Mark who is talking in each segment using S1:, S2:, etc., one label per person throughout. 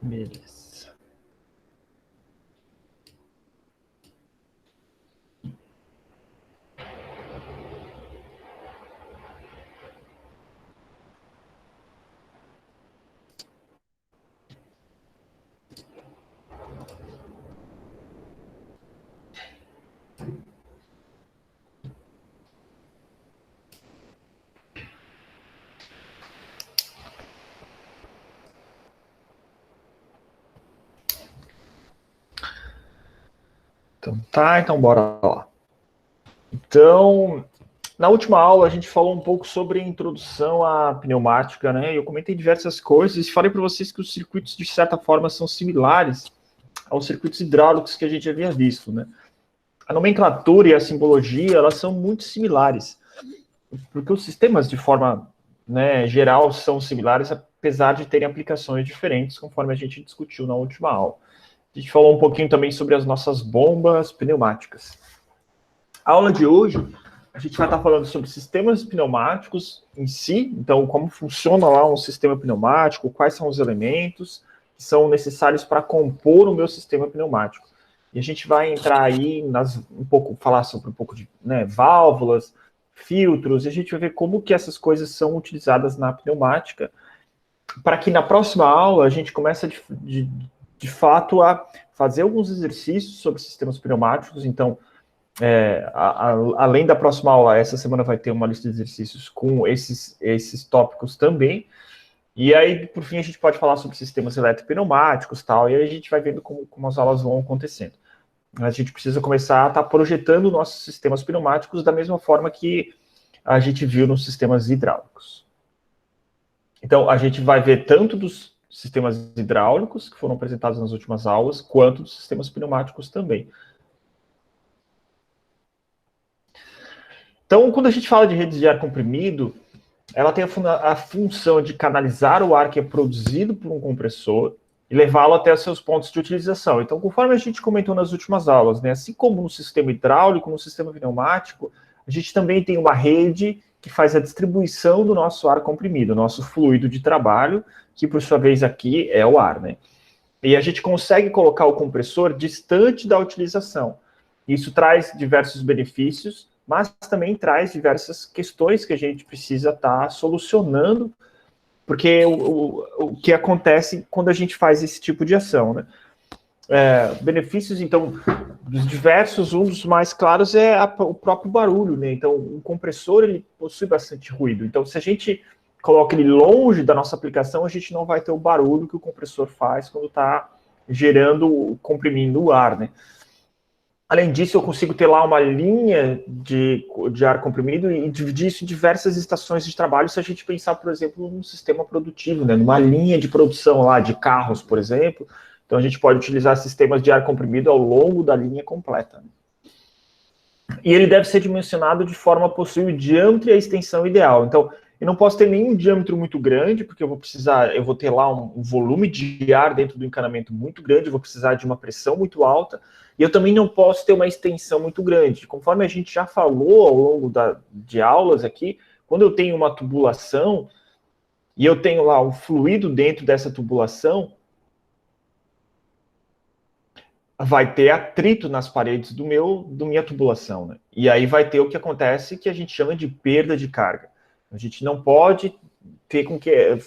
S1: Beleza. Então bora lá. Então, na última aula a gente falou um pouco sobre a introdução à pneumática, né? Eu comentei diversas coisas e falei para vocês que os circuitos de certa forma são similares aos circuitos hidráulicos que a gente havia visto, né? A nomenclatura e a simbologia, elas são muito similares, porque os sistemas de forma, né, geral são similares, apesar de terem aplicações diferentes, conforme a gente discutiu na última aula. A gente falou um pouquinho também sobre as nossas bombas pneumáticas. A aula de hoje, a gente vai estar falando sobre sistemas pneumáticos em si, então como funciona lá um sistema pneumático, quais são os elementos que são necessários para compor o meu sistema pneumático. E a gente vai entrar aí falar sobre um pouco de, né, válvulas, filtros, e a gente vai ver como que essas coisas são utilizadas na pneumática, para que na próxima aula a gente comece de fato a fazer alguns exercícios sobre sistemas pneumáticos. Então, além da próxima aula, essa semana vai ter uma lista de exercícios com esses tópicos também. E aí, por fim, a gente pode falar sobre sistemas eletropneumáticos e tal, e aí a gente vai vendo como as aulas vão acontecendo. A gente precisa começar a estar projetando nossos sistemas pneumáticos da mesma forma que a gente viu nos sistemas hidráulicos. Então, a gente vai ver tanto dos sistemas hidráulicos, que foram apresentados nas últimas aulas, quanto dos sistemas pneumáticos também. Então, quando a gente fala de redes de ar comprimido, ela tem a função de canalizar o ar que é produzido por um compressor e levá-lo até os seus pontos de utilização. Então, conforme a gente comentou nas últimas aulas, né, assim como no sistema hidráulico, no sistema pneumático, a gente também tem uma rede que faz a distribuição do nosso ar comprimido, nosso fluido de trabalho, que por sua vez aqui é o ar, né? E a gente consegue colocar o compressor distante da utilização. Isso traz diversos benefícios, mas também traz diversas questões que a gente precisa estar solucionando, porque o que acontece quando a gente faz esse tipo de ação, né? Benefícios, então, dos diversos, um dos mais claros é o próprio barulho, né? Então, um compressor, ele possui bastante ruído. Então, se a gente coloca ele longe da nossa aplicação, a gente não vai ter o barulho que o compressor faz quando está comprimindo o ar, né? Além disso, eu consigo ter lá uma linha de ar comprimido e dividir isso em diversas estações de trabalho se a gente pensar, por exemplo, num sistema produtivo, né? Numa linha de produção lá de carros, por exemplo. Então, a gente pode utilizar sistemas de ar comprimido ao longo da linha completa. E ele deve ser dimensionado de forma a possuir o diâmetro e a extensão ideal. Então, eu não posso ter nenhum diâmetro muito grande, porque eu vou ter lá um volume de ar dentro do encanamento muito grande, eu vou precisar de uma pressão muito alta, e eu também não posso ter uma extensão muito grande. Conforme a gente já falou ao longo de aulas aqui, quando eu tenho uma tubulação, e eu tenho lá um fluido dentro dessa tubulação, vai ter atrito nas paredes do minha tubulação, né? E aí vai ter o que acontece que a gente chama de perda de carga. A gente não pode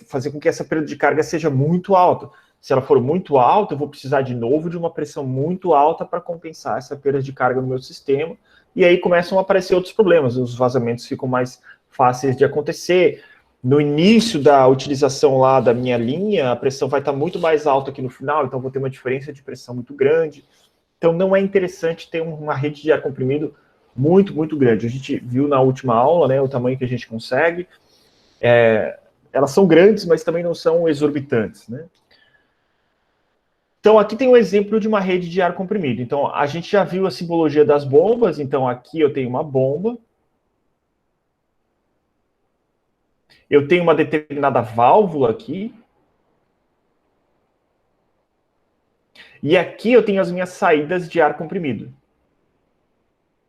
S1: fazer com que essa perda de carga seja muito alta. Se ela for muito alta, eu vou precisar de novo de uma pressão muito alta para compensar essa perda de carga no meu sistema. E aí começam a aparecer outros problemas. Os vazamentos ficam mais fáceis de acontecer. No início da utilização lá da minha linha, a pressão vai estar muito mais alta que no final, então vou ter uma diferença de pressão muito grande. Então não é interessante ter uma rede de ar comprimido muito, muito grande. A gente viu na última aula, né, o tamanho que a gente consegue. Elas são grandes, mas também não são exorbitantes, né? Então aqui tem um exemplo de uma rede de ar comprimido. Então a gente já viu a simbologia das bombas, então aqui eu tenho uma bomba, eu tenho uma determinada válvula aqui, e aqui eu tenho as minhas saídas de ar comprimido.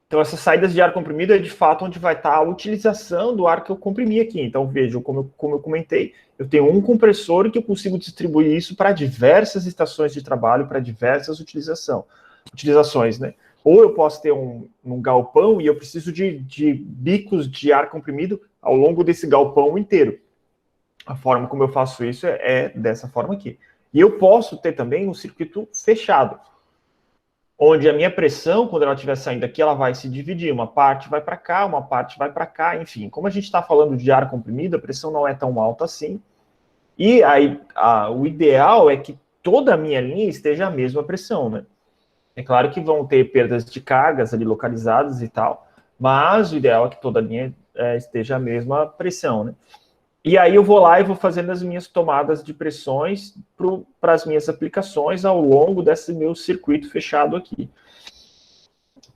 S1: Então, essas saídas de ar comprimido é de fato onde vai estar a utilização do ar que eu comprimi aqui. Então, vejam, como eu comentei, eu tenho um compressor que eu consigo distribuir isso para diversas estações de trabalho, para diversas utilizações, né? Ou eu posso ter um galpão e eu preciso de bicos de ar comprimido ao longo desse galpão inteiro. A forma como eu faço isso é dessa forma aqui. E eu posso ter também um circuito fechado, onde a minha pressão, quando ela estiver saindo aqui, ela vai se dividir. Uma parte vai para cá, uma parte vai para cá, enfim. Como a gente está falando de ar comprimido, a pressão não é tão alta assim. E aí, o ideal é que toda a minha linha esteja a mesma pressão, né? É claro que vão ter perdas de cargas ali localizadas e tal, mas o ideal é que toda a linha esteja a mesma pressão, né? E aí eu vou lá e vou fazendo as minhas tomadas de pressões para as minhas aplicações ao longo desse meu circuito fechado aqui.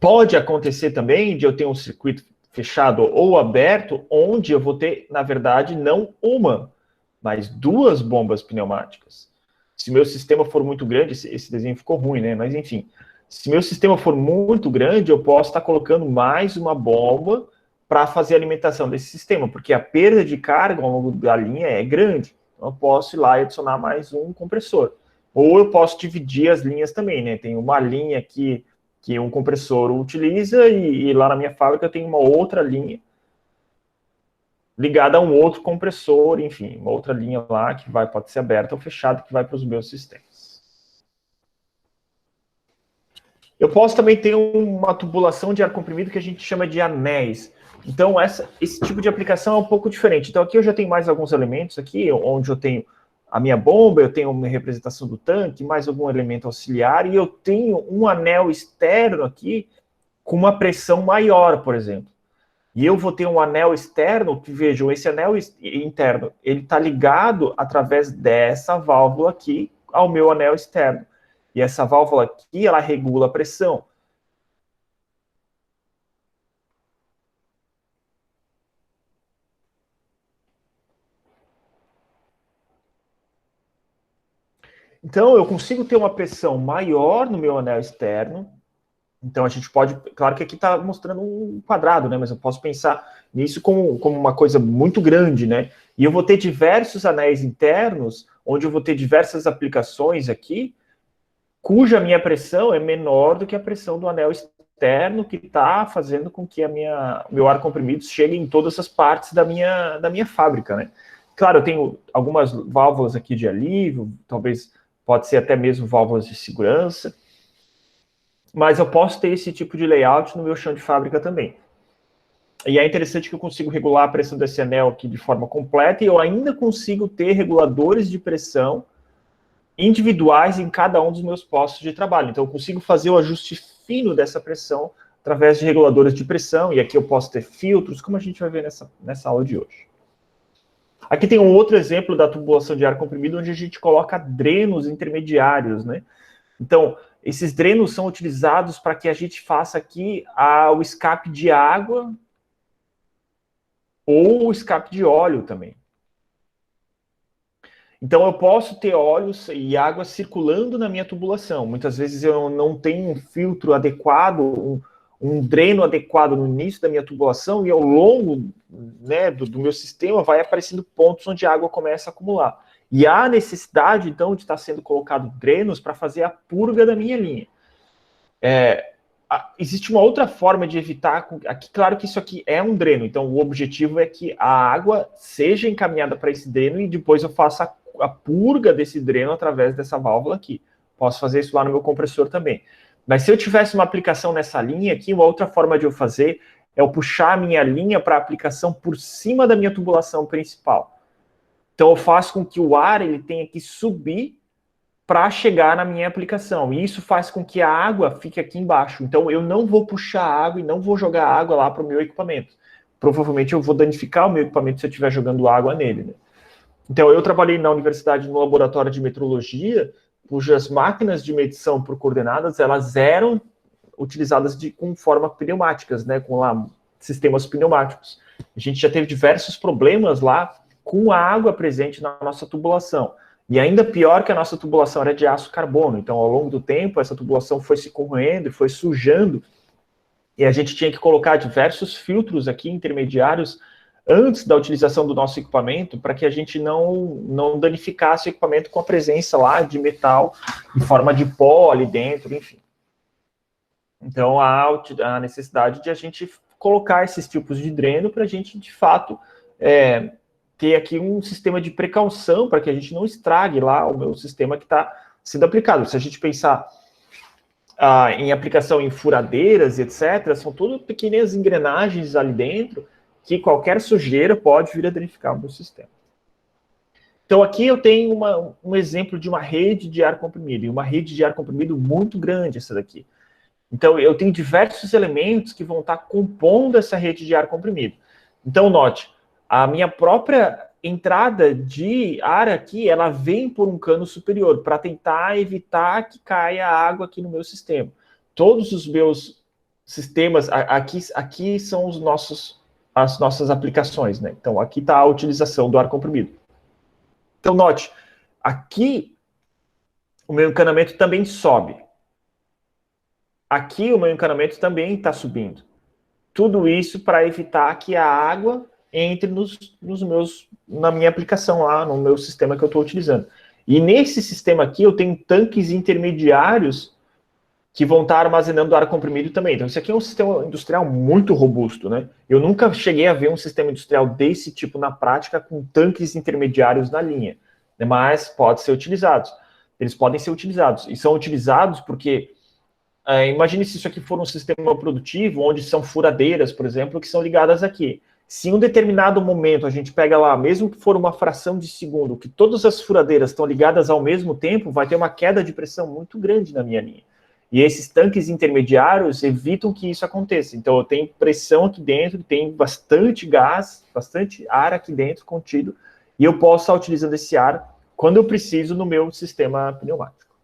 S1: Pode acontecer também de eu ter um circuito fechado ou aberto, onde eu vou ter, na verdade, não uma, mas duas bombas pneumáticas. Se meu sistema for muito grande, esse desenho ficou ruim, né? Mas enfim, se meu sistema for muito grande, eu posso estar colocando mais uma bomba para fazer a alimentação desse sistema, porque a perda de carga ao longo da linha é grande. Então, eu posso ir lá e adicionar mais um compressor. Ou eu posso dividir as linhas também, né? Tem uma linha aqui que um compressor utiliza e lá na minha fábrica eu tenho uma outra linha ligada a um outro compressor, enfim, uma outra linha lá que pode ser aberta ou fechada, que vai para os meus sistemas. Eu posso também ter uma tubulação de ar comprimido que a gente chama de anéis. Então, esse tipo de aplicação é um pouco diferente. Então, aqui eu já tenho mais alguns elementos aqui, onde eu tenho a minha bomba, eu tenho uma representação do tanque, mais algum elemento auxiliar, e eu tenho um anel externo aqui com uma pressão maior, por exemplo. E eu vou ter um anel externo, que vejam, esse anel interno, ele está ligado através dessa válvula aqui ao meu anel externo. E essa válvula aqui, ela regula a pressão. Então, eu consigo ter uma pressão maior no meu anel externo. Então, a gente pode... Claro que aqui está mostrando um quadrado, né? Mas eu posso pensar nisso como uma coisa muito grande, né? E eu vou ter diversos anéis internos, onde eu vou ter diversas aplicações aqui, cuja minha pressão é menor do que a pressão do anel externo, que está fazendo com que meu ar comprimido chegue em todas as partes da minha fábrica, né? Claro, eu tenho algumas válvulas aqui de alívio, talvez pode ser até mesmo válvulas de segurança, mas eu posso ter esse tipo de layout no meu chão de fábrica também. E é interessante que eu consigo regular a pressão desse anel aqui de forma completa e eu ainda consigo ter reguladores de pressão individuais em cada um dos meus postos de trabalho. Então, eu consigo fazer o ajuste fino dessa pressão através de reguladores de pressão, e aqui eu posso ter filtros, como a gente vai ver nessa aula de hoje. Aqui tem um outro exemplo da tubulação de ar comprimido, onde a gente coloca drenos intermediários, né? Então, esses drenos são utilizados para que a gente faça aqui o escape de água ou o escape de óleo também. Então, eu posso ter óleos e água circulando na minha tubulação. Muitas vezes eu não tenho um filtro adequado, um dreno adequado no início da minha tubulação, e ao longo, né, do meu sistema vai aparecendo pontos onde a água começa a acumular. E há necessidade, então, de estar sendo colocado drenos para fazer a purga da minha linha. Existe uma outra forma de evitar... Aqui, claro que isso aqui é um dreno, então o objetivo é que a água seja encaminhada para esse dreno e depois eu faça a purga desse dreno através dessa válvula aqui. Posso fazer isso lá no meu compressor também. Mas se eu tivesse uma aplicação nessa linha aqui, uma outra forma de eu fazer é eu puxar a minha linha para a aplicação por cima da minha tubulação principal. Então eu faço com que o ar ele tenha que subir para chegar na minha aplicação. E isso faz com que a água fique aqui embaixo. Então eu não vou puxar água e não vou jogar água lá para o meu equipamento. Provavelmente eu vou danificar o meu equipamento se eu estiver jogando água nele, né? Então, eu trabalhei na universidade no laboratório de metrologia, cujas máquinas de medição por coordenadas, elas eram utilizadas com forma pneumáticas, né, com lá sistemas pneumáticos. A gente já teve diversos problemas lá com a água presente na nossa tubulação. E ainda pior que a nossa tubulação era de aço carbono. Então, ao longo do tempo, essa tubulação foi se corroendo e foi sujando E a gente tinha que colocar diversos filtros aqui intermediários antes da utilização do nosso equipamento, para que a gente não danificasse o equipamento com a presença lá de metal em forma de pó ali dentro, enfim. Então, há a necessidade de a gente colocar esses tipos de dreno para a gente, de fato, ter aqui um sistema de precaução para que a gente não estrague lá o meu sistema que está sendo aplicado. Se a gente pensar em aplicação em furadeiras, etc., são tudo pequenas engrenagens ali dentro que qualquer sujeira pode vir a danificar o meu sistema. Então, aqui eu tenho um exemplo de uma rede de ar comprimido, e uma rede de ar comprimido muito grande, essa daqui. Então, eu tenho diversos elementos que vão estar compondo essa rede de ar comprimido. Então, note, a minha própria entrada de ar aqui, ela vem por um cano superior, para tentar evitar que caia água aqui no meu sistema. Todos os meus sistemas, aqui são as nossas aplicações, né? Então, aqui está a utilização do ar comprimido. Então, note, aqui o meu encanamento também sobe. Aqui o meu encanamento também está subindo. Tudo isso para evitar que a água entre na minha aplicação lá, no meu sistema que eu estou utilizando. E nesse sistema aqui eu tenho tanques intermediários que vão estar armazenando ar comprimido também. Então, isso aqui é um sistema industrial muito robusto, né? Eu nunca cheguei a ver um sistema industrial desse tipo na prática com tanques intermediários na linha, né? Mas pode ser utilizados. Eles podem ser utilizados. E são utilizados porque, imagine se isso aqui for um sistema produtivo, onde são furadeiras, por exemplo, que são ligadas aqui. Se em um determinado momento a gente pega lá, mesmo que for uma fração de segundo, que todas as furadeiras estão ligadas ao mesmo tempo, vai ter uma queda de pressão muito grande na minha linha. E esses tanques intermediários evitam que isso aconteça. Então, eu tenho pressão aqui dentro, tem bastante gás, bastante ar aqui dentro contido, e eu posso estar utilizando esse ar quando eu preciso no meu sistema pneumático.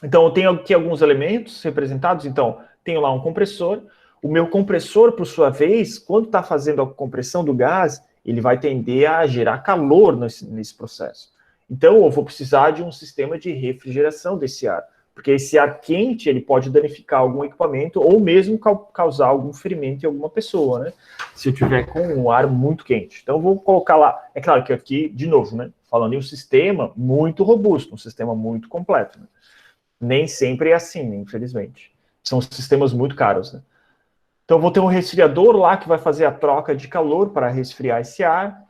S1: Então, eu tenho aqui alguns elementos representados. Então, tenho lá um compressor. O meu compressor, por sua vez, quando está fazendo a compressão do gás, ele vai tender a gerar calor nesse processo. Então, eu vou precisar de um sistema de refrigeração desse ar, porque esse ar quente ele pode danificar algum equipamento ou mesmo causar algum ferimento em alguma pessoa, né? Se eu tiver com um ar muito quente. Então, eu vou colocar lá. É claro que aqui, de novo, né? Falando em um sistema muito robusto, um sistema muito completo, né? Nem sempre é assim, né, infelizmente. São sistemas muito caros, né? Então, eu vou ter um resfriador lá que vai fazer a troca de calor para resfriar esse ar.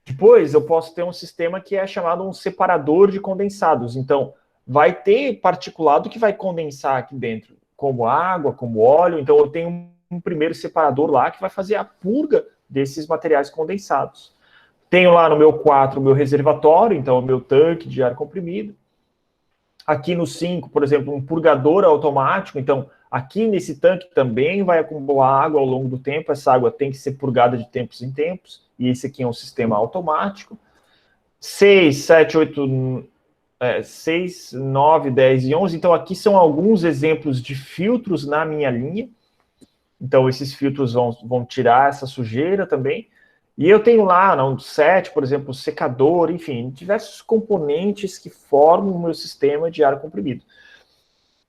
S1: Depois, eu posso ter um sistema que é chamado um separador de condensados. Então, vai ter particulado que vai condensar aqui dentro, como água, como óleo. Então, eu tenho um primeiro separador lá que vai fazer a purga desses materiais condensados. Tenho lá no meu 4 o meu reservatório, então o meu tanque de ar comprimido. Aqui no 5, por exemplo, um purgador automático. Então, aqui nesse tanque também vai acumular água ao longo do tempo. Essa água tem que ser purgada de tempos em tempos. E esse aqui é um sistema automático. 6, 7, 8, 6, 9, 10 e 11. Então, aqui são alguns exemplos de filtros na minha linha. Então, esses filtros vão tirar essa sujeira também. E eu tenho lá, no 7, por exemplo, secador, enfim, diversos componentes que formam o meu sistema de ar comprimido.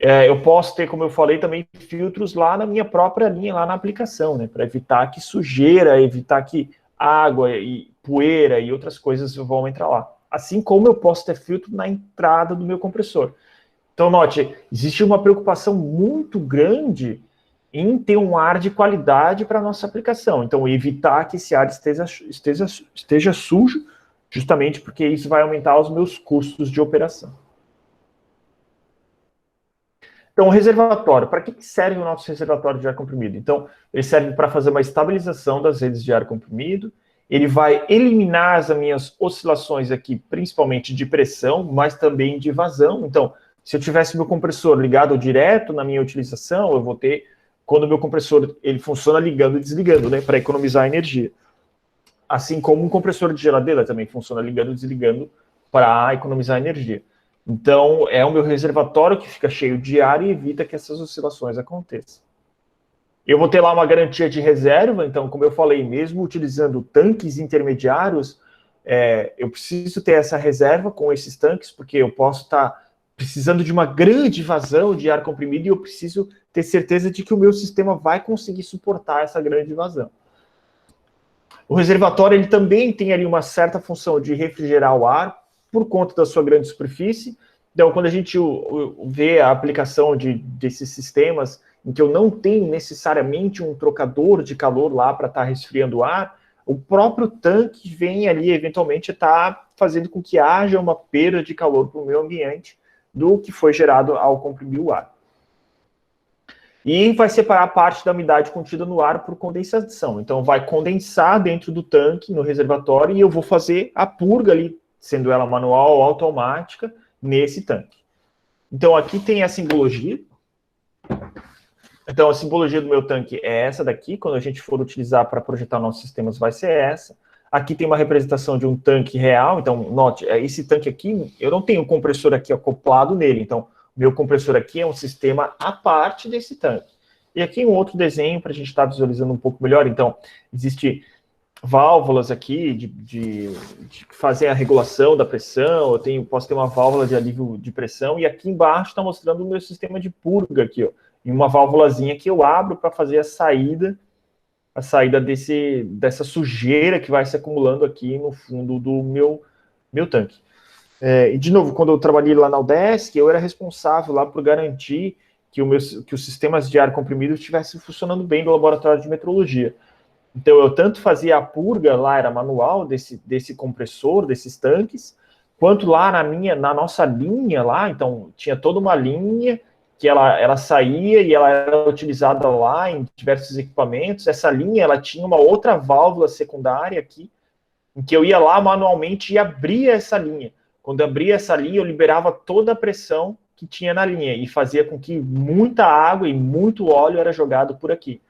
S1: Eu posso ter, como eu falei, também filtros lá na minha própria linha, lá na aplicação, né, para evitar que sujeira, evitar que água e poeira e outras coisas vão entrar lá. Assim como eu posso ter filtro na entrada do meu compressor. Então, note, existe uma preocupação muito grande em ter um ar de qualidade para a nossa aplicação. Então, evitar que esse ar esteja sujo, justamente porque isso vai aumentar os meus custos de operação. Então, o reservatório. Para que serve o nosso reservatório de ar comprimido? Então, ele serve para fazer uma estabilização das redes de ar comprimido. Ele vai eliminar as minhas oscilações aqui, principalmente de pressão, mas também de vazão. Então, se eu tivesse meu compressor ligado direto na minha utilização, eu vou ter, quando o meu compressor ele funciona ligando e desligando, né, para economizar energia. Assim como um compressor de geladeira também funciona ligando e desligando para economizar energia. Então, é o meu reservatório que fica cheio de ar e evita que essas oscilações aconteçam. Eu vou ter lá uma garantia de reserva, então, como eu falei, mesmo utilizando tanques intermediários, eu preciso ter essa reserva com esses tanques, porque eu posso estar precisando de uma grande vazão de ar comprimido e eu preciso ter certeza de que o meu sistema vai conseguir suportar essa grande vazão. O reservatório ele também tem ali uma certa função de refrigerar o ar por conta da sua grande superfície. Então, quando a gente vê a aplicação desses sistemas em que eu não tenho necessariamente um trocador de calor lá para estar resfriando o ar, o próprio tanque vem ali, eventualmente, estar fazendo com que haja uma perda de calor para o meio ambiente do que foi gerado ao comprimir o ar. E vai separar parte da umidade contida no ar por condensação. Então, vai condensar dentro do tanque, no reservatório, e eu vou fazer a purga ali, sendo ela manual ou automática, nesse tanque. Então, aqui tem a simbologia. Então, a simbologia do meu tanque é essa daqui. Quando a gente for utilizar para projetar nossos sistemas, vai ser essa. Aqui tem uma representação de um tanque real. Então, note, esse tanque aqui, eu não tenho um compressor aqui acoplado nele. Então, meu compressor aqui é um sistema à parte desse tanque. E aqui um outro desenho para a gente estar visualizando um pouco melhor. Então, existe válvulas aqui de fazer a regulação da pressão. Posso ter uma válvula de alívio de pressão. E aqui embaixo está mostrando o meu sistema de purga aqui, ó. E uma válvulazinha que eu abro para fazer a saída dessa sujeira que vai se acumulando aqui no fundo do meu tanque. E, de novo, quando eu trabalhei lá na UDESC, eu era responsável lá por garantir que os sistemas de ar comprimido estivessem funcionando bem no laboratório de metrologia. Então, eu tanto fazia a purga, lá era manual, desse compressor, desses tanques, quanto lá na nossa linha lá, então, tinha toda uma linha que ela saía e ela era utilizada lá em diversos equipamentos. Essa linha, ela tinha uma outra válvula secundária aqui, em que eu ia lá manualmente e abria essa linha. Quando eu abria essa linha, eu liberava toda a pressão que tinha na linha e fazia com que muita água e muito óleo era jogado por aqui.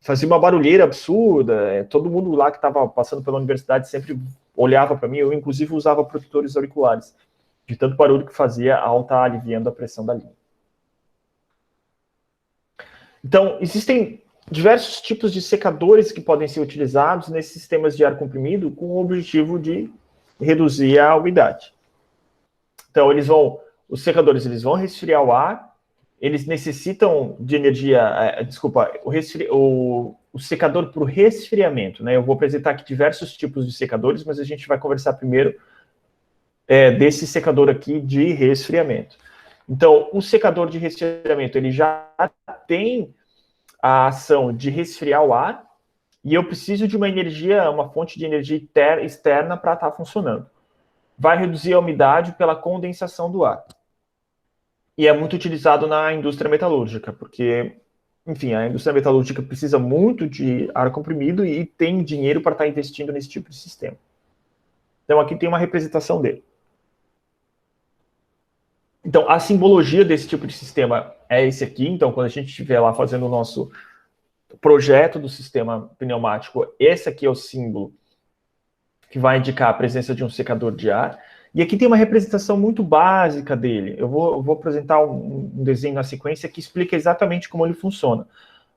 S1: Fazia uma barulheira absurda, todo mundo lá que estava passando pela universidade sempre olhava para mim, eu inclusive usava protetores auriculares, de tanto barulho que fazia ao estar aliviando a pressão da linha. Então, existem diversos tipos de secadores que podem ser utilizados nesses sistemas de ar comprimido com o objetivo de reduzir a umidade. Então, os secadores eles vão resfriar o ar, eles necessitam de energia, o secador para o resfriamento, né? Eu vou apresentar aqui diversos tipos de secadores, mas a gente vai conversar primeiro desse secador aqui de resfriamento. Então, o secador de resfriamento, ele já tem a ação de resfriar o ar, e eu preciso de uma fonte de energia externa para estar funcionando. Vai reduzir a umidade pela condensação do ar. E é muito utilizado na indústria metalúrgica, porque, enfim, a indústria metalúrgica precisa muito de ar comprimido e tem dinheiro para estar investindo nesse tipo de sistema. Então, aqui tem uma representação dele. Então, a simbologia desse tipo de sistema é esse aqui. Então, quando a gente estiver lá fazendo o nosso projeto do sistema pneumático, esse aqui é o símbolo que vai indicar a presença de um secador de ar. E aqui tem uma representação muito básica dele. Eu vou apresentar um desenho na sequência que explica exatamente como ele funciona.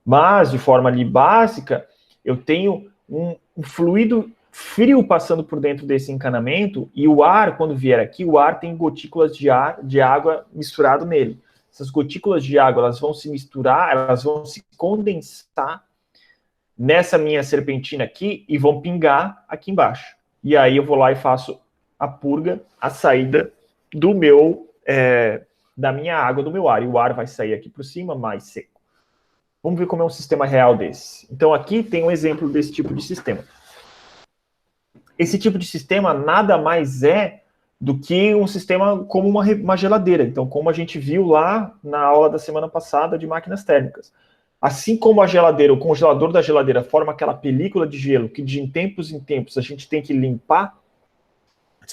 S1: Mas, de forma ali básica, eu tenho um fluido frio passando por dentro desse encanamento, e o ar, quando vier aqui, o ar tem gotículas de água misturado nele. Essas gotículas de água, elas vão se misturar, elas vão se condensar nessa minha serpentina aqui e vão pingar aqui embaixo. E aí eu vou lá e faço a purga, a saída da minha água, do meu ar. E o ar vai sair aqui por cima, mais seco. Vamos ver como é um sistema real desse. Então aqui tem um exemplo desse tipo de sistema. Esse tipo de sistema nada mais é do que um sistema como uma geladeira. Então, como a gente viu lá na aula da semana passada de máquinas térmicas. Assim como a geladeira, o congelador da geladeira forma aquela película de gelo que de tempos em tempos a gente tem que limpar,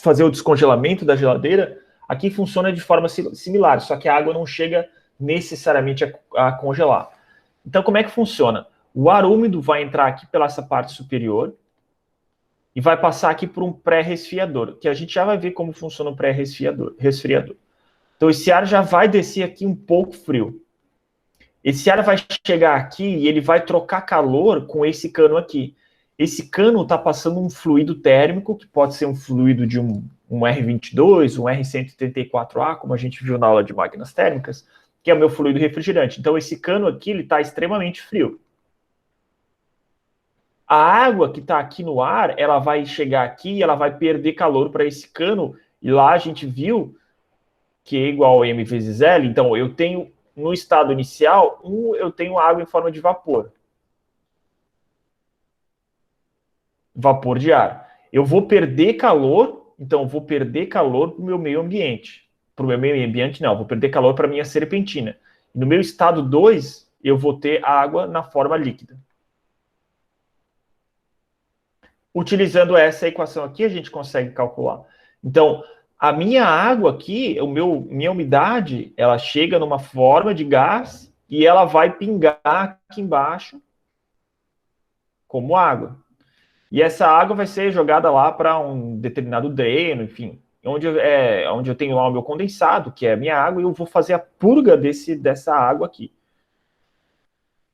S1: fazer o descongelamento da geladeira, aqui funciona de forma similar, só que a água não chega necessariamente a congelar. Então, como é que funciona? O ar úmido vai entrar aqui pela essa parte superior, e vai passar aqui por um pré-resfriador, que a gente já vai ver como funciona o pré-resfriador. Então, esse ar já vai descer aqui um pouco frio. Esse ar vai chegar aqui e ele vai trocar calor com esse cano aqui. Esse cano está passando um fluido térmico, que pode ser um fluido de um R22, um R134A, como a gente viu na aula de máquinas térmicas, que é o meu fluido refrigerante. Então, esse cano aqui está extremamente frio. A água que está aqui no ar, ela vai chegar aqui e ela vai perder calor para esse cano, e lá a gente viu que é igual a M vezes L. Então, eu tenho, no estado inicial, eu tenho água em forma de vapor. Vapor de ar. Eu vou perder calor, então eu vou perder calor para o meu meio ambiente. Para o meu meio ambiente, não, eu vou perder calor para a minha serpentina. No meu estado 2, eu vou ter água na forma líquida. Utilizando essa equação aqui, a gente consegue calcular. Então, a minha água aqui, minha umidade, ela chega numa forma de gás e ela vai pingar aqui embaixo como água. E essa água vai ser jogada lá para um determinado dreno, enfim, onde eu tenho lá o meu condensado, que é a minha água, e eu vou fazer a purga dessa água aqui.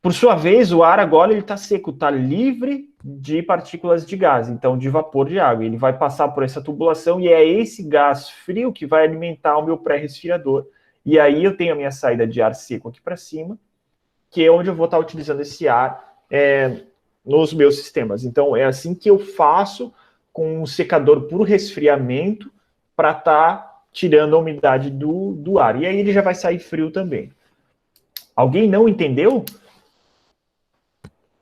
S1: Por sua vez, o ar agora está seco, está livre de partículas de gás, então de vapor de água. Ele vai passar por essa tubulação e é esse gás frio que vai alimentar o meu pré-resfriador. E aí eu tenho a minha saída de ar seco aqui para cima, que é onde eu vou estar utilizando esse ar nos meus sistemas. Então é assim que eu faço com um secador por resfriamento para estar tirando a umidade do ar. E aí ele já vai sair frio também. Alguém não entendeu?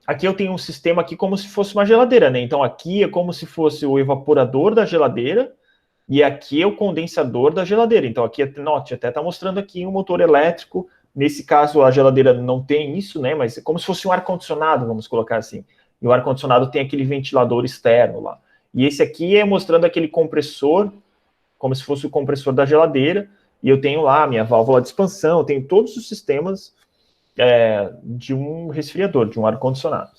S1: Aqui eu tenho um sistema aqui como se fosse uma geladeira, né? Então aqui é como se fosse o evaporador da geladeira e aqui é o condensador da geladeira. Então aqui, note, até está mostrando aqui um motor elétrico. Nesse caso a geladeira não tem isso, né? Mas é como se fosse um ar-condicionado, vamos colocar assim. E o ar-condicionado tem aquele ventilador externo lá. E esse aqui é mostrando aquele compressor, como se fosse o compressor da geladeira. E eu tenho lá a minha válvula de expansão, eu tenho todos os sistemas de um resfriador, de um ar-condicionado.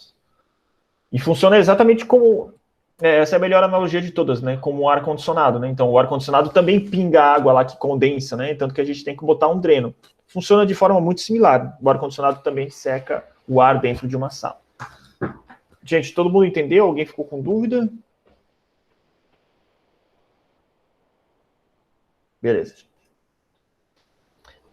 S1: E funciona exatamente como... essa é a melhor analogia de todas, né? Como um ar-condicionado, né? Então, o ar-condicionado também pinga água lá que condensa, né? Tanto que a gente tem que botar um dreno. Funciona de forma muito similar. O ar-condicionado também seca o ar dentro de uma sala. Gente, todo mundo entendeu? Alguém ficou com dúvida? Beleza.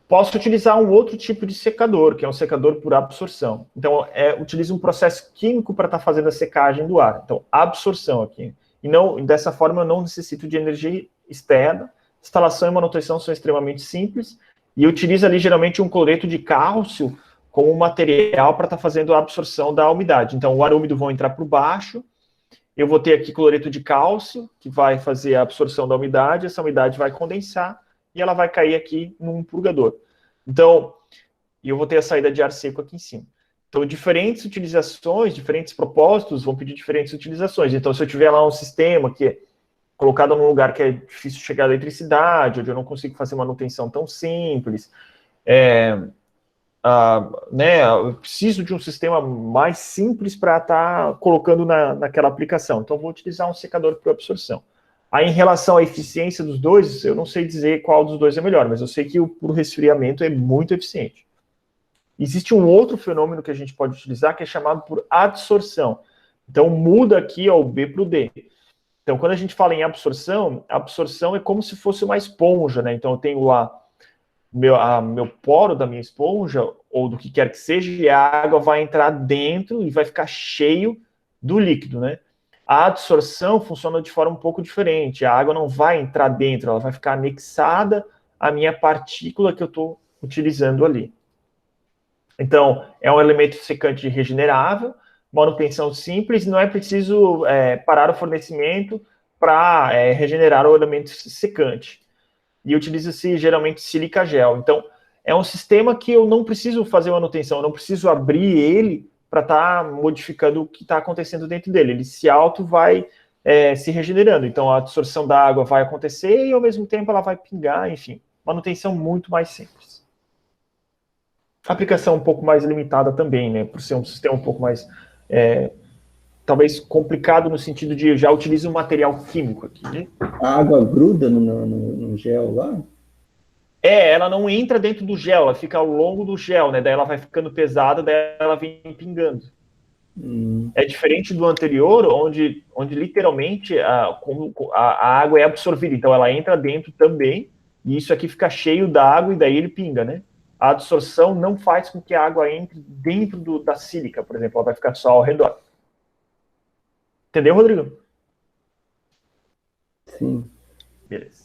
S1: Posso utilizar um outro tipo de secador, que é um secador por absorção. Então, utilizo um processo químico para estar fazendo a secagem do ar. Então, absorção aqui. E não, dessa forma, eu não necessito de energia externa. Instalação e manutenção são extremamente simples. E eu utilizo ali, geralmente, um cloreto de cálcio como material para estar fazendo a absorção da umidade. Então, o ar úmido vai entrar por baixo. Eu vou ter aqui cloreto de cálcio, que vai fazer a absorção da umidade. Essa umidade vai condensar e ela vai cair aqui num purgador. Então, eu vou ter a saída de ar seco aqui em cima. Então, diferentes utilizações, diferentes propósitos vão pedir diferentes utilizações. Então, se eu tiver lá um sistema que é colocado num lugar que é difícil chegar a eletricidade, onde eu não consigo fazer manutenção tão simples, eu preciso de um sistema mais simples para estar colocando naquela aplicação. Então, eu vou utilizar um secador por absorção. Aí, em relação à eficiência dos dois, eu não sei dizer qual dos dois é melhor, mas eu sei que o por resfriamento é muito eficiente. Existe um outro fenômeno que a gente pode utilizar, que é chamado por adsorção. Então, muda aqui o B para o D. Então, quando a gente fala em absorção, a absorção é como se fosse uma esponja, né? Então, eu tenho lá meu poro da minha esponja, ou do que quer que seja, e a água vai entrar dentro e vai ficar cheio do líquido, né? A adsorção funciona de forma um pouco diferente. A água não vai entrar dentro, ela vai ficar anexada à minha partícula que eu estou utilizando ali. Então, é um elemento secante regenerável, manutenção simples, não é preciso parar o fornecimento para regenerar o elemento secante. E utiliza-se geralmente sílica gel. Então, é um sistema que eu não preciso fazer manutenção, eu não preciso abrir ele para estar modificando o que está acontecendo dentro dele. Ele vai se regenerando. Então, a absorção da água vai acontecer e, ao mesmo tempo, ela vai pingar, enfim. Manutenção muito mais simples. Aplicação um pouco mais limitada também, né? Por ser um sistema um pouco mais, talvez, complicado no sentido de eu já utilizo um material químico aqui, né?
S2: A água gruda no gel lá?
S1: Ela não entra dentro do gel, ela fica ao longo do gel, né? Daí ela vai ficando pesada, daí ela vem pingando. É diferente do anterior, onde literalmente a água é absorvida, então ela entra dentro também, e isso aqui fica cheio da água e daí ele pinga, né? A absorção não faz com que a água entre dentro da sílica, por exemplo, ela vai ficar só ao redor. Entendeu, Rodrigo?
S2: Sim.
S1: Beleza.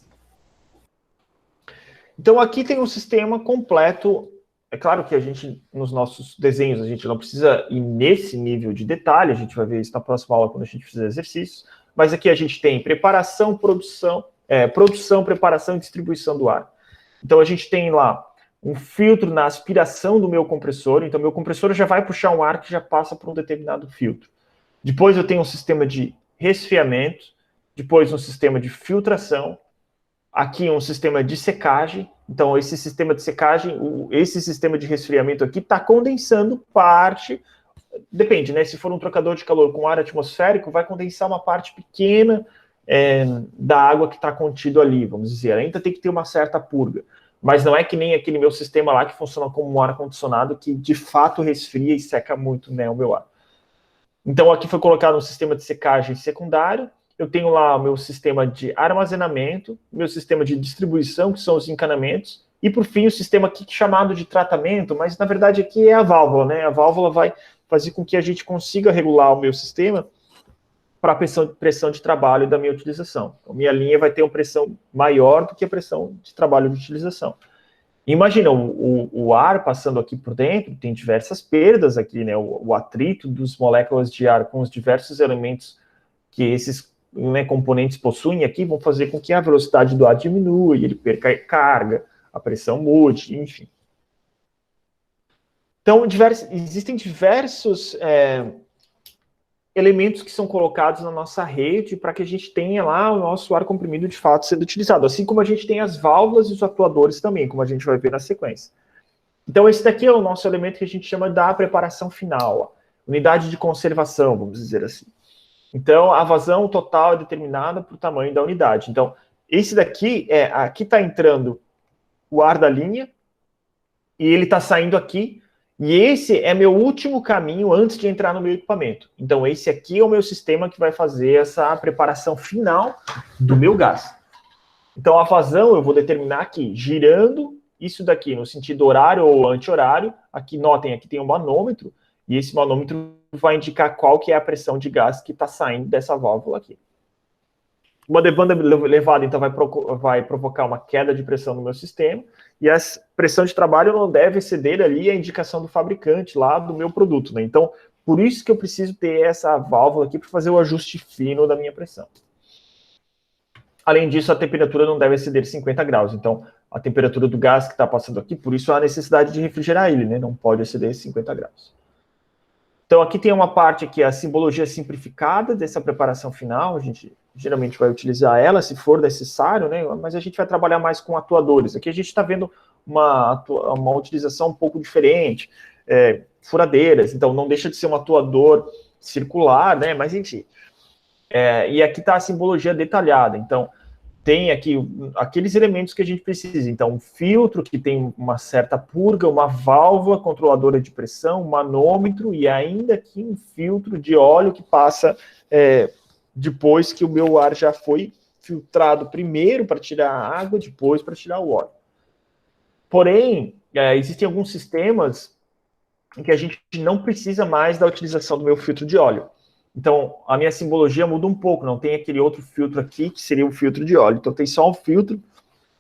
S1: Então aqui tem um sistema completo. É claro que a gente, nos nossos desenhos, a gente não precisa ir nesse nível de detalhe, a gente vai ver isso na próxima aula quando a gente fizer exercícios, mas aqui a gente tem preparação, produção, preparação e distribuição do ar. Então a gente tem lá um filtro na aspiração do meu compressor, então meu compressor já vai puxar um ar que já passa por um determinado filtro. Depois eu tenho um sistema de resfriamento, depois um sistema de filtração, aqui um sistema de secagem. Então, esse sistema de secagem, esse sistema de resfriamento aqui está condensando parte, depende, né? Se for um trocador de calor com ar atmosférico, vai condensar uma parte pequena da água que está contido ali, vamos dizer. Ainda tem que ter uma certa purga. Mas não é que nem aquele meu sistema lá que funciona como um ar-condicionado, que de fato resfria e seca muito, né, o meu ar. Então, aqui foi colocado um sistema de secagem secundário. Eu tenho lá o meu sistema de armazenamento, meu sistema de distribuição, que são os encanamentos, e por fim o sistema aqui chamado de tratamento, mas na verdade aqui é a válvula, né? A válvula vai fazer com que a gente consiga regular o meu sistema para a pressão de trabalho da minha utilização. Então, minha linha vai ter uma pressão maior do que a pressão de trabalho de utilização. Imagina, o ar passando aqui por dentro, tem diversas perdas aqui, né? O atrito das moléculas de ar com os diversos elementos que esses componentes possuem aqui vão fazer com que a velocidade do ar diminua, ele perca carga, a pressão mude, enfim. Então, existem diversos elementos que são colocados na nossa rede para que a gente tenha lá o nosso ar comprimido de fato sendo utilizado, assim como a gente tem as válvulas e os atuadores também, como a gente vai ver na sequência. Então, esse daqui é o nosso elemento que a gente chama da preparação final, unidade de conservação, vamos dizer assim. Então, a vazão total é determinada por tamanho da unidade. Então, esse daqui, aqui está entrando o ar da linha, e ele está saindo aqui, e esse é meu último caminho antes de entrar no meu equipamento. Então, esse aqui é o meu sistema que vai fazer essa preparação final do meu gás. Então, a vazão eu vou determinar aqui, girando isso daqui no sentido horário ou anti-horário. Aqui, notem, aqui tem um manômetro, e esse manômetro vai indicar qual que é a pressão de gás que está saindo dessa válvula aqui. Uma demanda elevada, então, vai provocar uma queda de pressão no meu sistema, e a pressão de trabalho não deve exceder ali a indicação do fabricante lá do meu produto, né? Então, por isso que eu preciso ter essa válvula aqui para fazer o ajuste fino da minha pressão. Além disso, a temperatura não deve exceder 50 graus. Então, a temperatura do gás que está passando aqui, por isso há necessidade de refrigerar ele, né? Não pode exceder 50 graus. Então, aqui tem uma parte aqui, a simbologia simplificada dessa preparação final. A gente geralmente vai utilizar ela, se for necessário, né? Mas a gente vai trabalhar mais com atuadores. Aqui a gente está vendo uma utilização um pouco diferente. Furadeiras, então não deixa de ser um atuador circular, né? Mas, enfim. E aqui está a simbologia detalhada. Então, tem aqui aqueles elementos que a gente precisa. Então, um filtro que tem uma certa purga, uma válvula controladora de pressão, um manômetro e ainda aqui um filtro de óleo que passa depois que o meu ar já foi filtrado primeiro para tirar a água, depois para tirar o óleo. Porém, existem alguns sistemas em que a gente não precisa mais da utilização do meu filtro de óleo. Então, a minha simbologia muda um pouco, não tem aquele outro filtro aqui, que seria o filtro de óleo. Então, tem só um filtro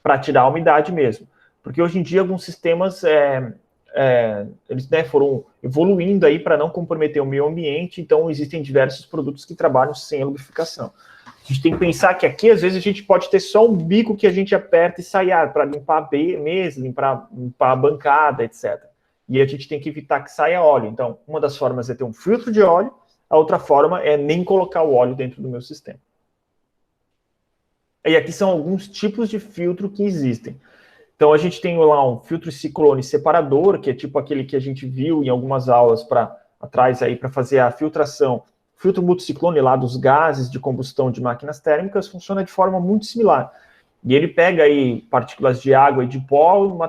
S1: para tirar a umidade mesmo. Porque hoje em dia, alguns sistemas eles foram evoluindo aí para não comprometer o meio ambiente, então existem diversos produtos que trabalham sem lubrificação. A gente tem que pensar que aqui, às vezes, a gente pode ter só um bico que a gente aperta e sai ar para limpar a mesa, limpar a bancada, etc. E a gente tem que evitar que saia óleo. Então, uma das formas é ter um filtro de óleo, a outra forma é nem colocar o óleo dentro do meu sistema. E aqui são alguns tipos de filtro que existem. Então, a gente tem lá um filtro ciclone separador, que é tipo aquele que a gente viu em algumas aulas atrás aí para fazer a filtração. O filtro multiciclone lá dos gases de combustão de máquinas térmicas funciona de forma muito similar. E ele pega aí partículas de água e de pó,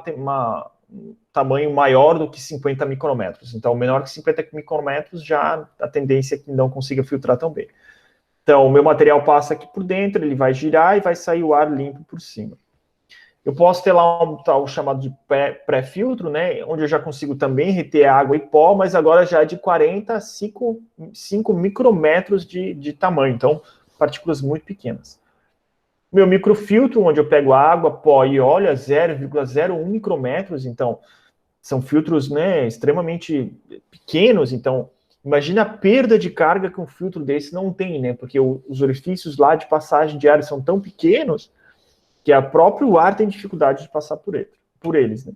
S1: tamanho maior do que 50 micrômetros. Então, menor que 50 micrômetros, já a tendência é que não consiga filtrar tão bem. Então, o meu material passa aqui por dentro, ele vai girar e vai sair o ar limpo por cima. Eu posso ter lá um tal chamado de pré-filtro, né, onde eu já consigo também reter água e pó, mas agora já é de 40 a 5 micrômetros de tamanho, então partículas muito pequenas. Meu microfiltro, onde eu pego água, pó e óleo, é 0,01 micrômetros, então são filtros, né, extremamente pequenos, então imagina a perda de carga que um filtro desse não tem, né, porque os orifícios lá de passagem de ar são tão pequenos que o próprio ar tem dificuldade de passar por eles, né?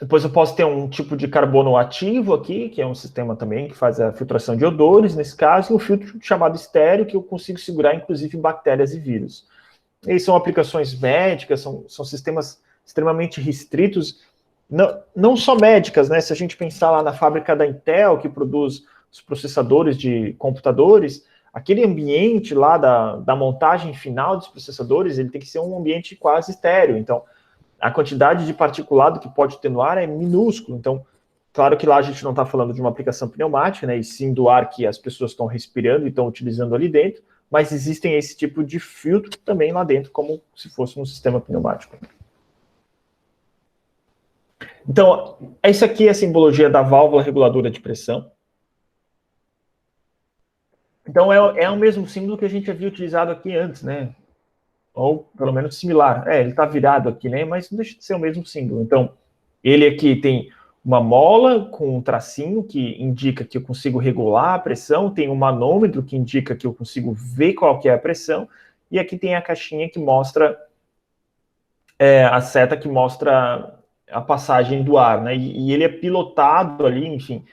S1: Depois eu posso ter um tipo de carbono ativo aqui, que é um sistema também que faz a filtração de odores, nesse caso, e um filtro chamado estéreo, que eu consigo segurar, inclusive, bactérias e vírus. E são aplicações médicas, são sistemas extremamente restritos, não só médicas, né? Se a gente pensar lá na fábrica da Intel, que produz os processadores de computadores, aquele ambiente lá da montagem final dos processadores, ele tem que ser um ambiente quase estéreo. Então, a quantidade de particulado que pode ter no ar é minúsculo. Então, claro que lá a gente não está falando de uma aplicação pneumática, né, e sim do ar que as pessoas estão respirando e estão utilizando ali dentro, mas existem esse tipo de filtro também lá dentro, como se fosse um sistema pneumático. Então, essa aqui é a simbologia da válvula reguladora de pressão. Então, é o mesmo símbolo que a gente havia utilizado aqui antes, né? Ou, pelo menos, similar. Ele está virado aqui, né? Mas não deixa de ser o mesmo símbolo. Então, ele aqui tem uma mola com um tracinho que indica que eu consigo regular a pressão, tem um manômetro que indica que eu consigo ver qual que é a pressão, e aqui tem a caixinha que mostra, a seta que mostra a passagem do ar, né? E ele é pilotado ali, enfim,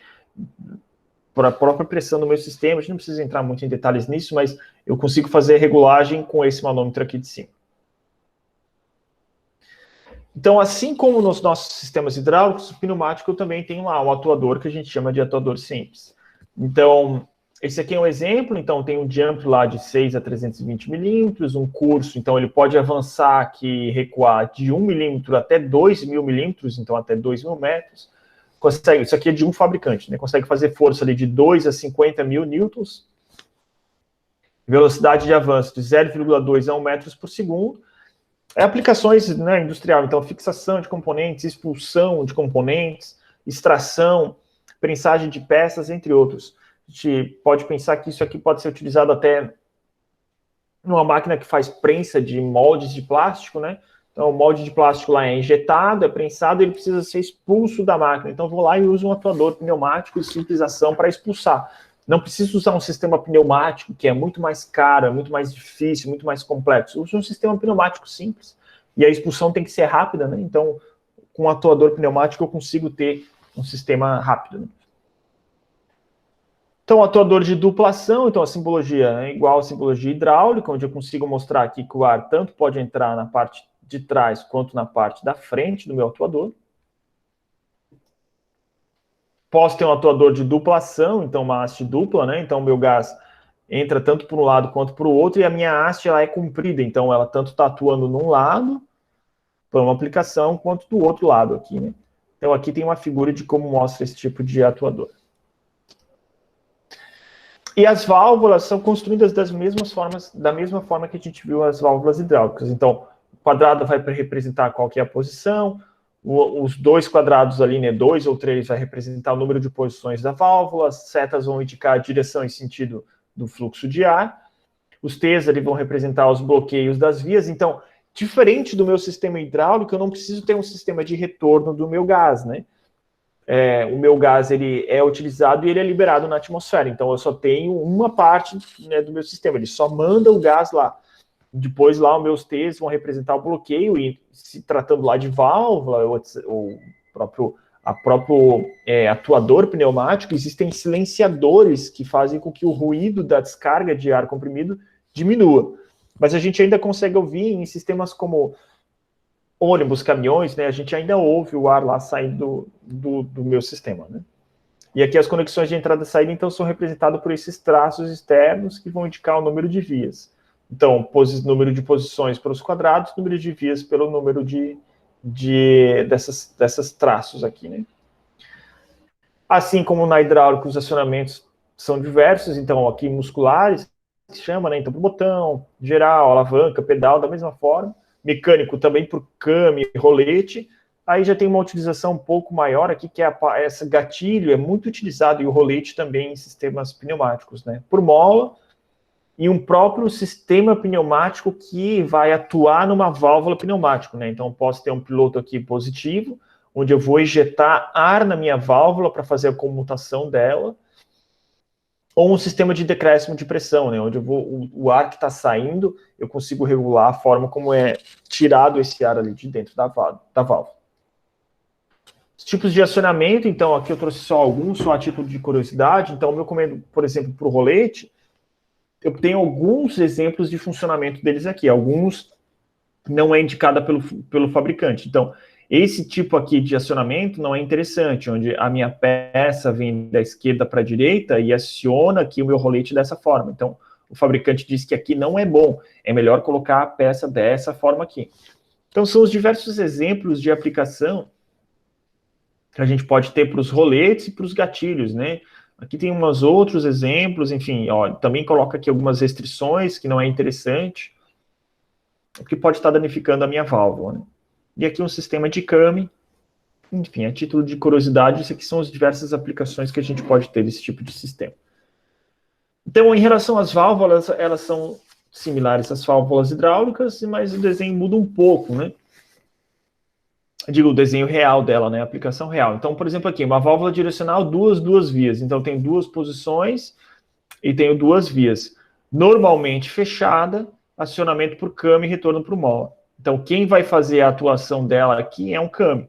S1: por a própria pressão do meu sistema. A gente não precisa entrar muito em detalhes nisso, mas eu consigo fazer regulagem com esse manômetro aqui de cima. Então, assim como nos nossos sistemas hidráulicos, o pneumático também tem lá um atuador que a gente chama de atuador simples. Então, esse aqui é um exemplo. Então, tem um diâmetro lá de 6 a 320 milímetros, um curso, então ele pode avançar aqui, recuar de 1 milímetro até 2.000 milímetros, então até 2.000 metros. Consegue, isso aqui é de um fabricante, né? Consegue fazer força ali de 2 a 50 mil newtons, velocidade de avanço de 0,2 a 1 metros por segundo. Aplicações, né, industrial, então fixação de componentes, expulsão de componentes, extração, prensagem de peças, entre outros. A gente pode pensar que isso aqui pode ser utilizado até numa máquina que faz prensa de moldes de plástico, né? Então, o molde de plástico lá é injetado, é prensado, ele precisa ser expulso da máquina. Então, eu vou lá e uso um atuador pneumático de simples ação para expulsar. Não preciso usar um sistema pneumático, que é muito mais caro, é muito mais difícil, muito mais complexo. Eu uso um sistema pneumático simples. E a expulsão tem que ser rápida, né? Então, com um atuador pneumático, eu consigo ter um sistema rápido, né? Então, atuador de dupla ação, então a simbologia é igual à simbologia hidráulica, onde eu consigo mostrar aqui que o ar tanto pode entrar na parte de trás quanto na parte da frente do meu atuador. Posso ter um atuador de dupla ação, então uma haste dupla, né? Então o meu gás entra tanto para um lado quanto para o outro, e a minha haste ela é comprida, então ela tanto está atuando num lado, para uma aplicação, quanto do outro lado aqui, né? Então aqui tem uma figura de como mostra esse tipo de atuador. E as válvulas são construídas da mesma forma que a gente viu as válvulas hidráulicas. Então, o quadrado vai representar qual que é a posição, os dois quadrados ali, né, 2 ou 3, vai representar o número de posições da válvula, as setas vão indicar a direção e sentido do fluxo de ar, os T's ali vão representar os bloqueios das vias. Então, diferente do meu sistema hidráulico, eu não preciso ter um sistema de retorno do meu gás, né? O meu gás ele é utilizado e ele é liberado na atmosfera. Então, eu só tenho uma parte, né, do meu sistema. Ele só manda o gás lá. Depois, lá, os meus T's vão representar o bloqueio. E se tratando lá de válvula ou próprio atuador pneumático, existem silenciadores que fazem com que o ruído da descarga de ar comprimido diminua. Mas a gente ainda consegue ouvir em sistemas como ônibus, caminhões, né, a gente ainda ouve o ar lá saindo do meu sistema, né? E aqui as conexões de entrada e saída, então, são representadas por esses traços externos que vão indicar o número de vias. Então, número de posições pelos quadrados, número de vias pelo número de dessas traços aqui, né? Assim como na hidráulica, os acionamentos são diversos, então aqui musculares, se chama, né? Então, por botão, geral, alavanca, pedal, da mesma forma. Mecânico também por câmbio e rolete. Aí já tem uma utilização um pouco maior aqui, que é esse gatilho, é muito utilizado, e o rolete também em sistemas pneumáticos, né? Por mola, e um próprio sistema pneumático que vai atuar numa válvula pneumática, né? Então, eu posso ter um piloto aqui positivo, onde eu vou injetar ar na minha válvula para fazer a comutação dela, ou um sistema de decréscimo de pressão, né? Onde o ar que está saindo, eu consigo regular a forma como é tirado esse ar ali de dentro da válvula. Os tipos de acionamento, então, aqui eu trouxe só alguns, só a título de curiosidade. Então, o meu comando, por exemplo, para o rolete, eu tenho alguns exemplos de funcionamento deles aqui. Alguns não é indicada pelo fabricante. Então, esse tipo aqui de acionamento não é interessante, onde a minha peça vem da esquerda para a direita e aciona aqui o meu rolete dessa forma. Então, o fabricante diz que aqui não é bom, é melhor colocar a peça dessa forma aqui. Então, são os diversos exemplos de aplicação que a gente pode ter para os roletes e para os gatilhos, né? Aqui tem uns outros exemplos, enfim, ó, também coloca aqui algumas restrições que não é interessante, que pode estar danificando a minha válvula, né? E aqui um sistema de CAM, enfim, a título de curiosidade, isso aqui são as diversas aplicações que a gente pode ter desse tipo de sistema. Então, em relação às válvulas, elas são similares às válvulas hidráulicas, mas o desenho muda um pouco, né? Digo, o desenho real dela, né? A aplicação real. Então, por exemplo, aqui, uma válvula direcional, duas vias. Então, tem duas posições e tenho duas vias. Normalmente fechada, acionamento por CAM e retorno para o mola. Então, quem vai fazer a atuação dela aqui é um CAM.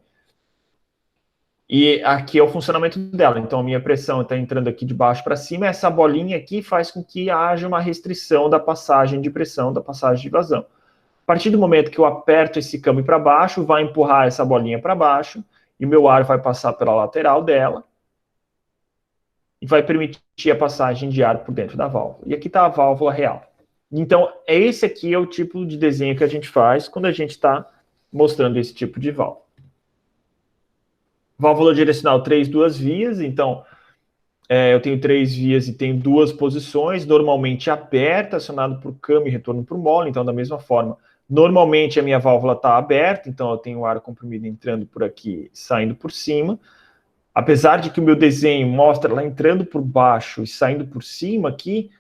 S1: E aqui é o funcionamento dela. Então, a minha pressão está entrando aqui de baixo para cima. Essa bolinha aqui faz com que haja uma restrição da passagem de pressão, da passagem de vazão. A partir do momento que eu aperto esse câmbio para baixo, vai empurrar essa bolinha para baixo e o meu ar vai passar pela lateral dela e vai permitir a passagem de ar por dentro da válvula. E aqui está a válvula real. Então, esse aqui é o tipo de desenho que a gente faz quando a gente está mostrando esse tipo de válvula. Válvula direcional 3, duas vias. Então, eu tenho 3 vias e tenho 2 posições. Normalmente aberta, acionado por câmbio e retorno por mola. Então, da mesma forma, normalmente a minha válvula está aberta. Então, eu tenho o ar comprimido entrando por aqui, saindo por cima. Apesar de que o meu desenho mostra ela entrando por baixo e saindo por cima aqui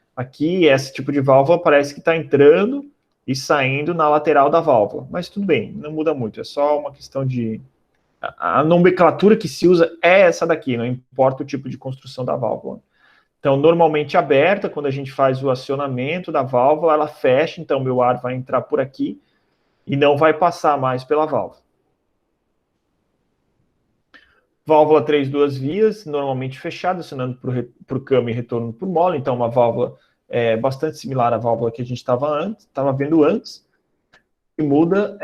S1: esse tipo de válvula parece que está entrando e saindo na lateral da válvula. Mas tudo bem, não muda muito. É só uma questão de... A nomenclatura que se usa é essa daqui, não importa o tipo de construção da válvula. Então, normalmente aberta, quando a gente faz o acionamento da válvula, ela fecha, então meu ar vai entrar por aqui e não vai passar mais pela válvula. Válvula 3, duas vias, normalmente fechada, acionando por câmbio e retorno por mola. Então, uma válvula bastante similar à válvula que a gente estava vendo antes. E muda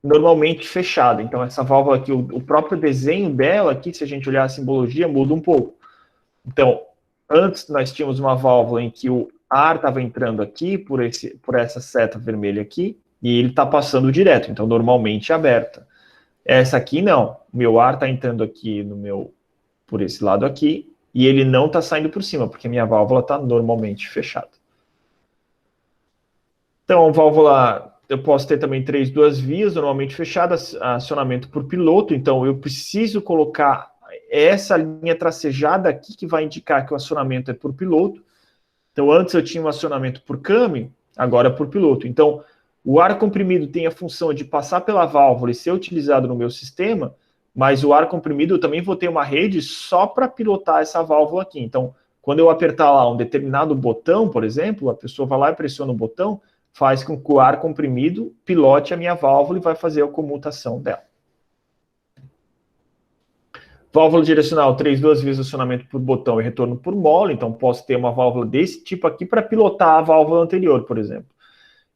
S1: normalmente fechada. Então, essa válvula aqui, o próprio desenho dela aqui, se a gente olhar a simbologia, muda um pouco. Então, antes nós tínhamos uma válvula em que o ar estava entrando aqui, por essa seta vermelha aqui, e ele está passando direto. Então, normalmente aberta. Essa aqui não, meu ar está entrando aqui por esse lado aqui, e ele não está saindo por cima, porque minha válvula está normalmente fechada. Então, válvula, eu posso ter também 3, duas vias, normalmente fechadas, acionamento por piloto, então eu preciso colocar essa linha tracejada aqui, que vai indicar que o acionamento é por piloto. Então, antes eu tinha um acionamento por câmbio, agora é por piloto. Então, o ar comprimido tem a função de passar pela válvula e ser utilizado no meu sistema, mas o ar comprimido eu também vou ter uma rede só para pilotar essa válvula aqui. Então, quando eu apertar lá um determinado botão, por exemplo, a pessoa vai lá e pressiona o botão, faz com que o ar comprimido pilote a minha válvula e vai fazer a comutação dela. Válvula direcional, 3, duas vias, acionamento por botão e retorno por mola. Então, posso ter uma válvula desse tipo aqui para pilotar a válvula anterior, por exemplo.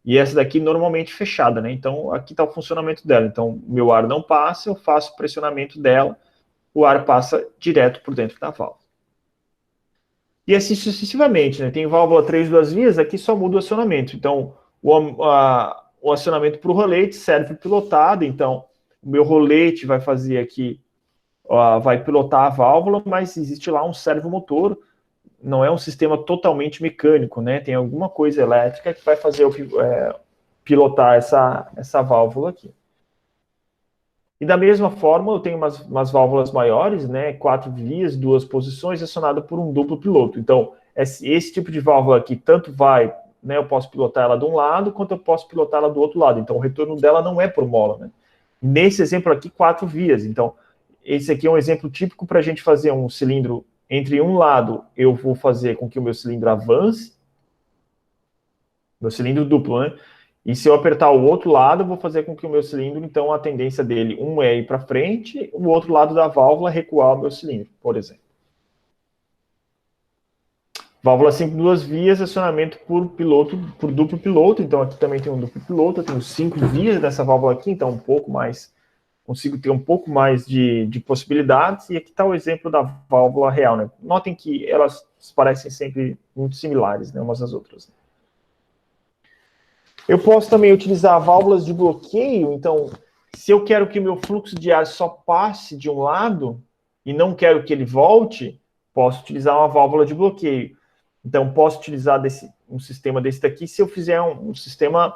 S1: E essa daqui normalmente fechada, né? Então, aqui está o funcionamento dela. Então, meu ar não passa, eu faço o pressionamento dela, o ar passa direto por dentro da válvula. E assim sucessivamente, né? Tem válvula 3, duas vias, aqui só muda o acionamento. Então, o acionamento para o rolete serve pilotado, então o meu rolete vai fazer aqui, ó, vai pilotar a válvula, mas existe lá um servomotor, não é um sistema totalmente mecânico, né? Tem alguma coisa elétrica que vai fazer pilotar essa válvula aqui. E da mesma forma, eu tenho umas válvulas maiores, né? 4 vias, 2 posições, acionada por um duplo piloto. Então, esse tipo de válvula aqui, tanto vai, né? Eu posso pilotar ela de um lado, quanto eu posso pilotar ela do outro lado. Então, o retorno dela não é por mola, né? Nesse exemplo aqui, 4 vias. Então, esse aqui é um exemplo típico para a gente fazer um cilindro entre um lado, eu vou fazer com que o meu cilindro avance, meu cilindro duplo, né? E se eu apertar o outro lado, eu vou fazer com que o meu cilindro, então, a tendência dele, um é ir para frente, o outro lado da válvula é recuar o meu cilindro, por exemplo. Válvula simples, 2 vias, acionamento por duplo piloto. Então, aqui também tem um duplo piloto, eu tenho 5 vias dessa válvula aqui, então um pouco mais, consigo ter um pouco mais de possibilidades. E aqui está o exemplo da válvula real, né? Notem que elas parecem sempre muito similares, né, umas às outras. Eu posso também utilizar válvulas de bloqueio. Então, se eu quero que o meu fluxo de ar só passe de um lado e não quero que ele volte, posso utilizar uma válvula de bloqueio. Então, posso utilizar um sistema desse daqui se eu fizer um sistema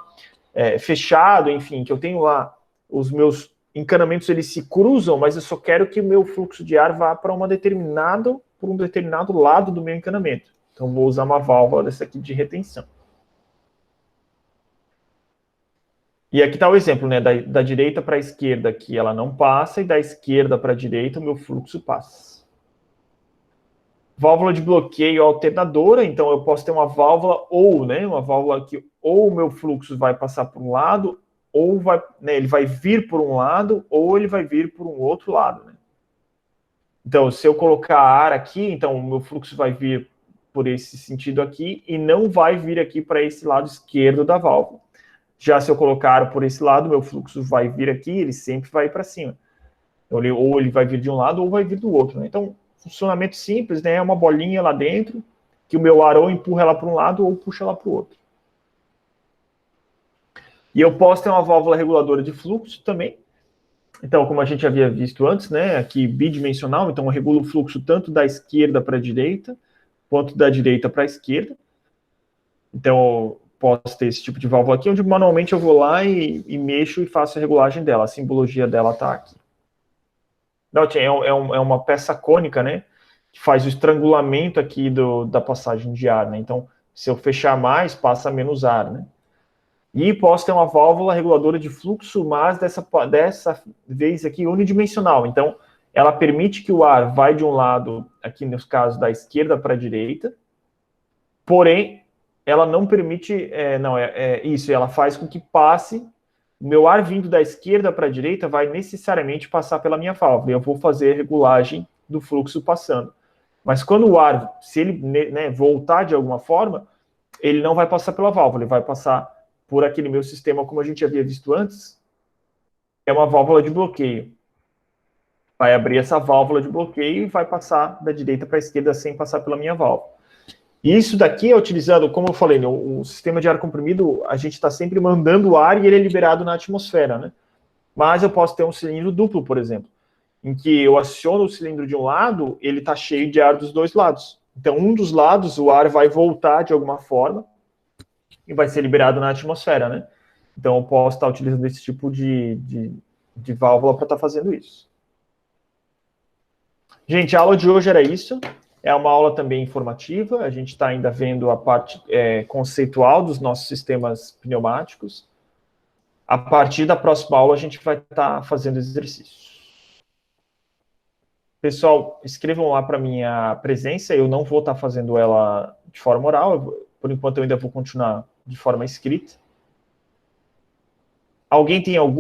S1: fechado, enfim, que eu tenho lá os meus encanamentos, eles se cruzam, mas eu só quero que o meu fluxo de ar vá para um determinado lado do meu encanamento. Então, vou usar uma válvula dessa aqui de retenção. E aqui está o exemplo, né? Da direita para a esquerda aqui ela não passa, e da esquerda para a direita o meu fluxo passa. Válvula de bloqueio alternadora, então eu posso ter uma válvula né? Uma válvula que ou o meu fluxo vai passar por um lado, ou né, ele vai vir por um lado, ou ele vai vir por um outro lado, né? Então, se eu colocar ar aqui, então o meu fluxo vai vir por esse sentido aqui, e não vai vir aqui para esse lado esquerdo da válvula. Já se eu colocar por esse lado, meu fluxo vai vir aqui, ele sempre vai para cima. Ou ele vai vir de um lado, ou vai vir do outro, né? Então, funcionamento simples, né? É uma bolinha lá dentro, que o meu ar ou empurra ela para um lado, ou puxa ela para o outro. E eu posso ter uma válvula reguladora de fluxo também. Então, como a gente havia visto antes, né? Aqui bidimensional, então eu regulo o fluxo tanto da esquerda para a direita, quanto da direita para a esquerda. Então, posso ter esse tipo de válvula aqui, onde manualmente eu vou lá e mexo e faço a regulagem dela. A simbologia dela está aqui. É uma peça cônica, né? Que faz o estrangulamento aqui da passagem de ar, né? Então, se eu fechar mais, passa menos ar, né? E posso ter uma válvula reguladora de fluxo, mas dessa vez aqui unidimensional. Então, ela permite que o ar vai de um lado, aqui nos casos da esquerda para a direita, porém, ela não permite, ela faz com que passe, o meu ar vindo da esquerda para a direita vai necessariamente passar pela minha válvula, e eu vou fazer a regulagem do fluxo passando. Mas quando o ar, se ele, né, voltar de alguma forma, ele não vai passar pela válvula, ele vai passar por aquele meu sistema, como a gente havia visto antes, é uma válvula de bloqueio. Vai abrir essa válvula de bloqueio e vai passar da direita para a esquerda sem passar pela minha válvula. E isso daqui é utilizado, como eu falei, o sistema de ar comprimido, a gente está sempre mandando ar e ele é liberado na atmosfera, né? Mas eu posso ter um cilindro duplo, por exemplo, em que eu aciono o cilindro de um lado, ele está cheio de ar dos dois lados. Então, um dos lados, o ar vai voltar de alguma forma e vai ser liberado na atmosfera, né? Então, eu posso estar utilizando esse tipo de válvula para estar fazendo isso. Gente, a aula de hoje era isso. É uma aula também informativa. A gente está ainda vendo a parte conceitual dos nossos sistemas pneumáticos. A partir da próxima aula, a gente vai estar fazendo exercícios. Pessoal, escrevam lá para minha presença. Eu não vou estar fazendo ela de forma oral. Por enquanto, eu ainda vou continuar de forma escrita. Alguém tem algum